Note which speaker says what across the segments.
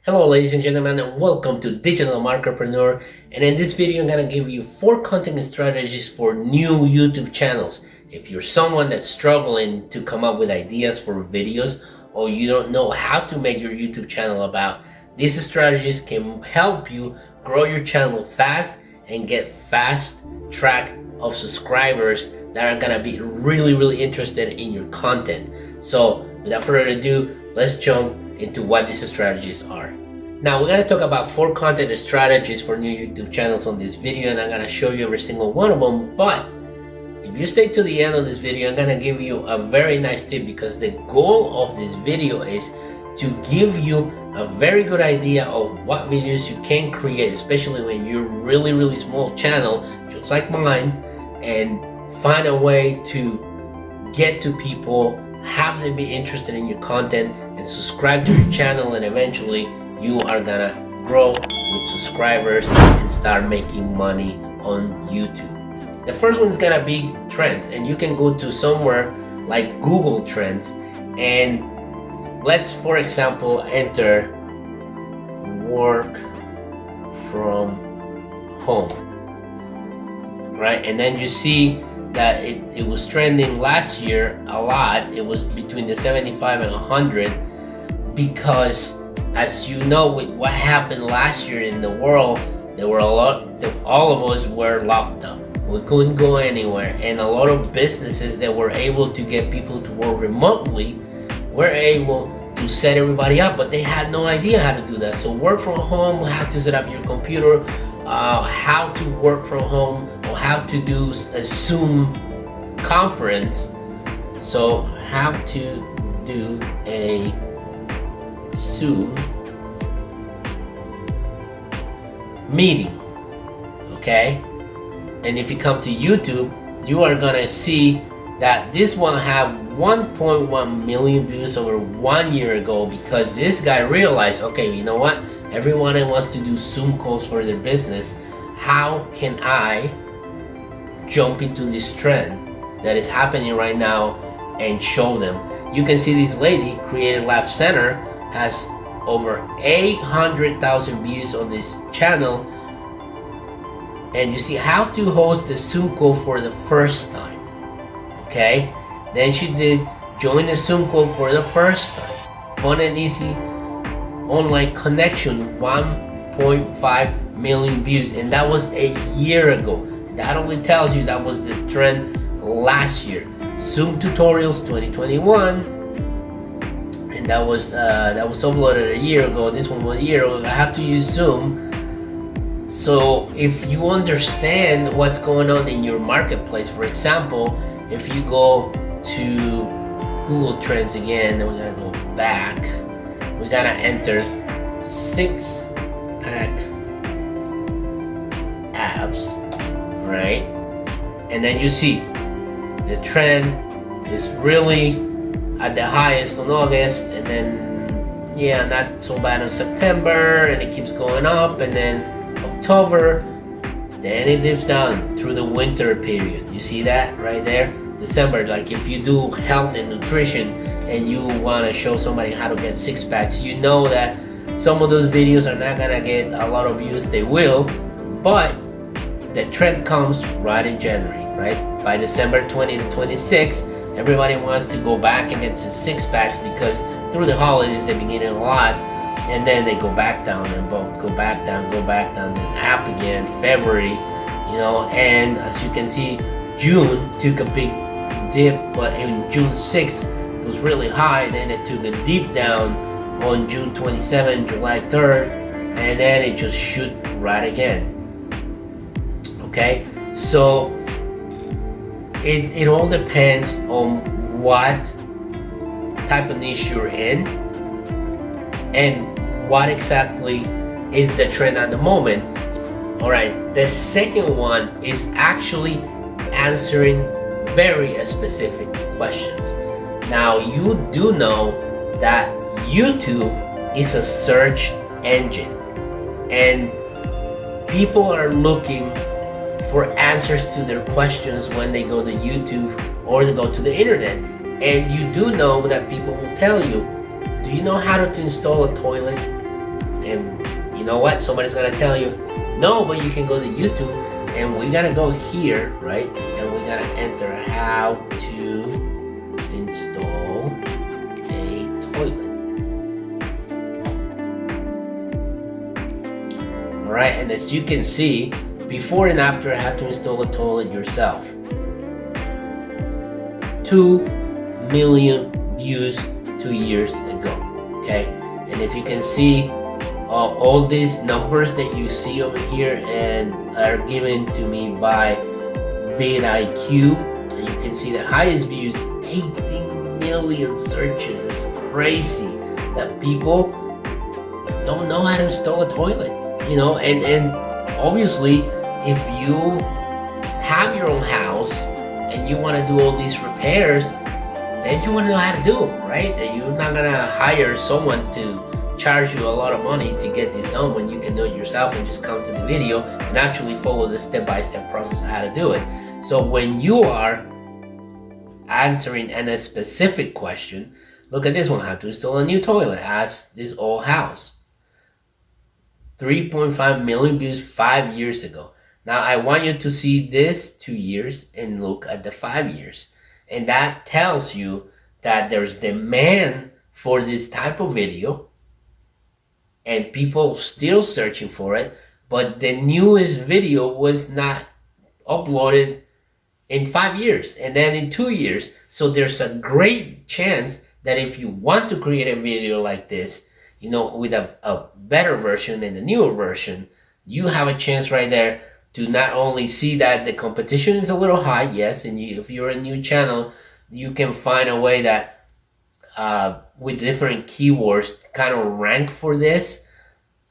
Speaker 1: Hello ladies and gentlemen, and welcome to Digital Market Preneur. And in this video I'm going to give you 4 content strategies for new YouTube channels. If you're someone that's struggling to come up with ideas for videos, or you don't know how to make your YouTube channel about, these strategies can help you grow your channel fast and get fast track of subscribers that are going to be really interested in your content. So without further ado, let's jump into what these strategies are. Now we're going to talk about 4 content strategies for new YouTube channels on this video, and I'm going to show you every single one of them. But if you stay to the end of this video, I'm going to give you a very nice tip, because the goal of this video is to give you a very good idea of what videos you can create, especially when you're really small channel just like mine, and find a way to get to people, have them be interested in your content and subscribe to your channel, and eventually you are gonna grow with subscribers and start making money on YouTube. The first one is gonna be trends, and you can go to somewhere like Google Trends, and let's, for example, enter work from home, right? And then you see that it was trending last year a lot. It was between the 75 and 100, because as you know, with what happened last year in the world, there were all of us were locked up. We couldn't go anywhere, and a lot of businesses that were able to get people to work remotely were able to set everybody up, but they had no idea how to do that. So work from home, how to set up your computer, how to work from home, or how to do a Zoom conference. So how to do a Zoom meeting, okay? And if you come to YouTube, you are gonna see that this one have 1.1 million views over 1 year ago, because this guy realized, okay, you know what, everyone wants to do Zoom calls for their business. How can I jump into this trend that is happening right now and show them? You can see this lady, Creative Life Center, has over 800,000 views on this channel, and you see how to host a Zoom call for the first time. Okay, then she did join a Zoom call for the first time, fun and easy online connection, 1.5 million views, and that was a year ago. That only tells you that was the trend last year. Zoom tutorials 2021, and that was uploaded a year ago. This one was a year ago. I had to use Zoom. So if you understand what's going on in your marketplace, for example, if you go to Google Trends again, then we gotta go back. We gotta enter 6-pack abs, right? And then you see the trend is really at the highest on August, and then not so bad in September, and it keeps going up, and then October, then it dips down through the winter period. You see that right there? December, like if you do health and nutrition and you want to show somebody how to get 6-packs, you know that some of those videos are not gonna get a lot of views. They will, but the trend comes right in January, right? By December 20 to 26, everybody wants to go back and get to 6-packs, because through the holidays they've been getting a lot, and then they go back down and go back down, then up again, February, and as you can see, June took a big dip, but in June 6th it was really high, then it took a deep down on June 27th, July 3rd, and then it just shoot right again. Okay, so it all depends on what type of niche you're in and what exactly is the trend at the moment. All right, the second one is actually answering very specific questions. Now, you do know that YouTube is a search engine, and people are looking for answers to their questions when they go to YouTube or they go to the internet. And you do know that people will tell you, do you know how to install a toilet? And you know what? Somebody's gonna tell you, no, but you can go to YouTube, and we gotta go here, right? And we gotta enter how to install a toilet. All right, and as you can see, before and after how to install a toilet yourself. 2 million views 2 years ago. Okay, and if you can see all these numbers that you see over here and are given to me by vidIQ, and you can see the highest views, 18 million searches. It's crazy that people don't know how to install a toilet, you know. And obviously, if you have your own house and you want to do all these repairs, then you want to know how to do them, right? And you're not gonna hire someone to charge you a lot of money to get this done when you can do it yourself and just come to the video and actually follow the step-by-step process of how to do it. So when you are answering a specific question, look at this one: how to install a new toilet. Ask this old house. 3.5 million views 5 years ago. Now I want you to see this 2 years and look at the 5 years. And that tells you that there's demand for this type of video and people still searching for it, but the newest video was not uploaded in 5 years and then in 2 years. So there's a great chance that if you want to create a video like this, you know, with a better version and a newer version, you have a chance right there to not only see that the competition is a little high, yes, and if you're a new channel, you can find a way that with different keywords kind of rank for this,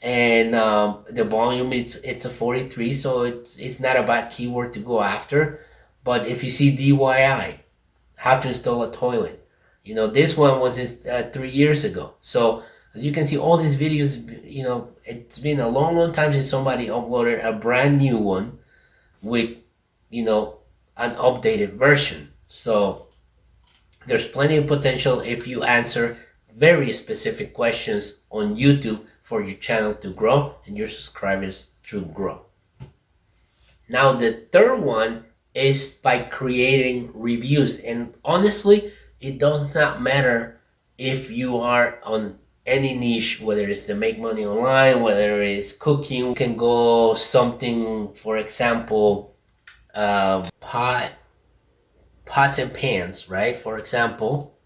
Speaker 1: and the volume it's a 43, so it's not a bad keyword to go after. But if you see DIY, how to install a toilet, you know, this one was 3 years ago. So as you can see, all these videos, you know, it's been a long time since somebody uploaded a brand new one with, you know, an updated version. So there's plenty of potential if you answer very specific questions on YouTube for your channel to grow and your subscribers to grow. Now the third one is by creating reviews. And honestly, it does not matter if you are on any niche, whether it's to make money online, whether it's cooking. You can go something, for example, pots and pans, right? For example,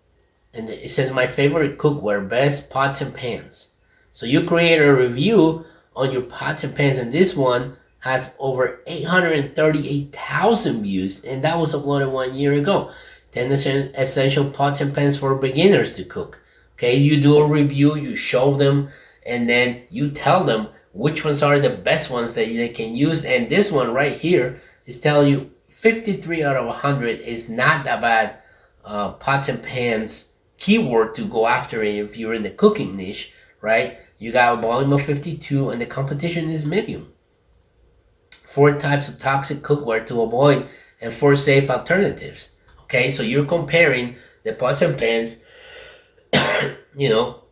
Speaker 1: and it says my favorite cookware, best pots and pans. So you create a review on your pots and pans, and this one has over 838,000 views, and that was uploaded 1 year ago. 10 essential pots and pans for beginners to cook. Okay, you do a review, you show them, and then you tell them which ones are the best ones that they can use. And this one right here is telling you 53 out of 100 is not that bad pots and pans keyword to go after if you're in the cooking niche, right? You got a volume of 52 and the competition is medium. 4 types of toxic cookware to avoid and 4 safe alternatives. Okay, so you're comparing the pots and pans, you know,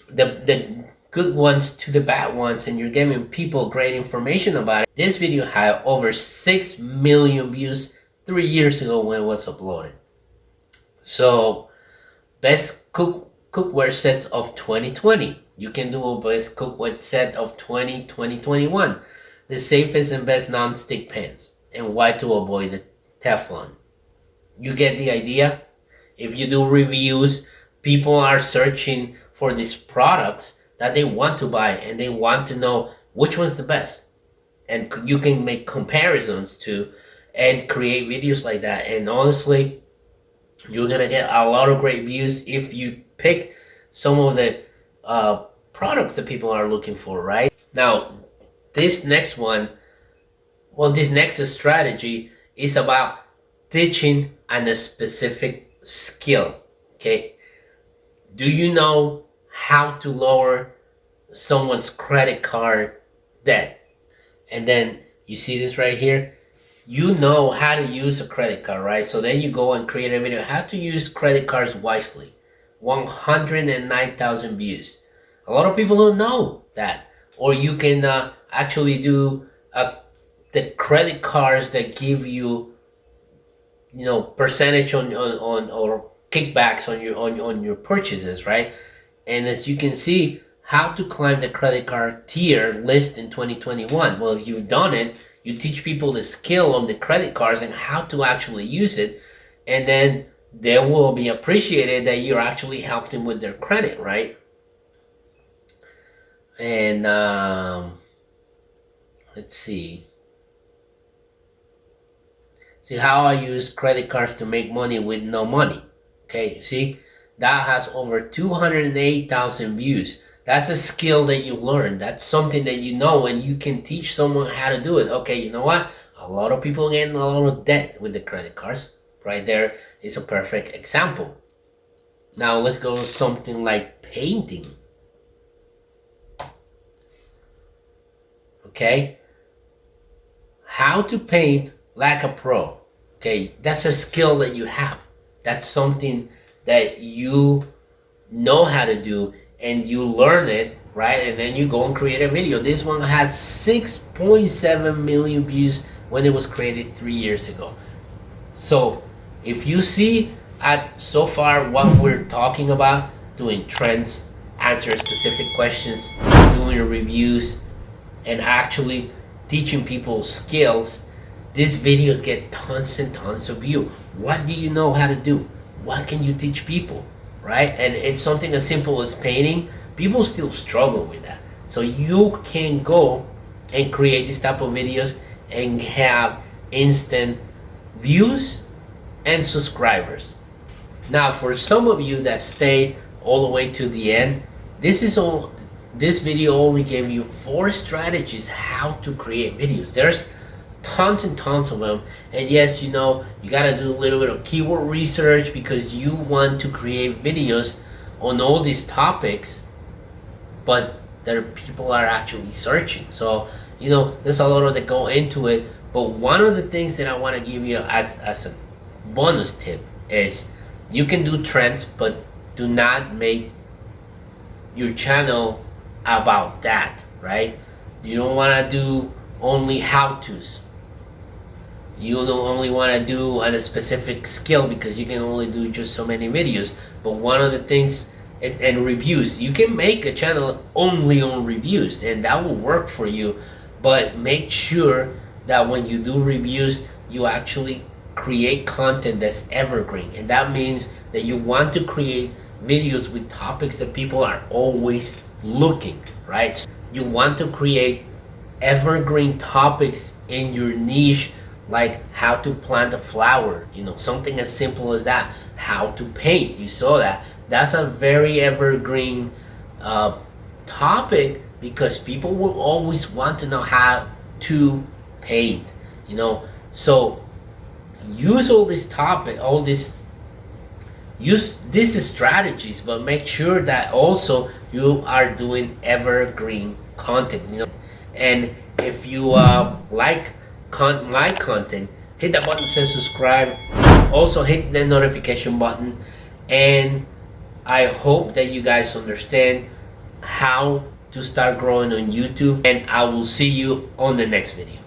Speaker 1: the good ones to the bad ones, and you're giving people great information about it. This video had over 6 million views 3 years ago when it was uploaded. So best cookware sets of 2020. You can do a best cookware set of 2021. The safest and best non-stick pans, and why to avoid the Teflon. You get the idea? If you do reviews, people are searching for these products that they want to buy, and they want to know which one's the best. And you can make comparisons to and create videos like that. And honestly, you're gonna get a lot of great views if you pick some of the products that people are looking for, right? Now, this next one, this next strategy is about teaching a specific skill. Okay, do you know how to lower someone's credit card debt? And then you see this right here, you know how to use a credit card, right? So then you go and create a video how to use credit cards wisely. 109,000 views. A lot of people don't know that. Or you can actually do the credit cards that give you, percentage on or kickbacks on your purchases, right? And as you can see, how to climb the credit card tier list in 2021. Well, if you've done it, you teach people the skill of the credit cards and how to actually use it, and then they will be appreciated that you're actually helped them with their credit, right? And let's see how I use credit cards to make money with no money. Okay, see, that has over 208,000 views. That's a skill that you learn. That's something that you know, and you can teach someone how to do it. Okay, you know what? A lot of people get in a lot of debt with the credit cards. Right there is a perfect example. Now let's go to something like painting. Okay, how to paint like a pro. Okay, that's a skill that you have. That's something that you know how to do, and you learn it, right? And then you go and create a video. This one has 6.7 million views when it was created 3 years ago. So if you see so far what we're talking about, doing trends, answering specific questions, doing reviews, and actually teaching people skills, these videos get tons and tons of views. What do you know how to do? What can you teach people, right? And it's something as simple as painting. People still struggle with that. So you can go and create this type of videos and have instant views and subscribers. Now, for some of you that stay all the way to the end, this video only gave you 4 strategies how to create videos. There's tons and tons of them, and yes, you gotta do a little bit of keyword research because you want to create videos on all these topics, but people are actually searching. So there's a lot that go into it. But one of the things that I want to give you as a bonus tip is you can do trends, but do not make your channel about that, right? You don't want to do only how-tos. You don't only want to do a specific skill because you can only do just so many videos. But one of the things, and reviews, you can make a channel only on reviews, and that will work for you. But make sure that when you do reviews, you actually create content that's evergreen. And that means that you want to create videos with topics that people are always looking, right? So you want to create evergreen topics in your niche, like how to plant a flower, something as simple as that. How to paint, you saw that. That's a very evergreen topic because people will always want to know how to paint, So use use these strategies, but make sure that also you are doing evergreen content, And if you like my content, hit that button that says subscribe. Also hit the notification button, and I hope that you guys understand how to start growing on YouTube, and I will see you on the next video.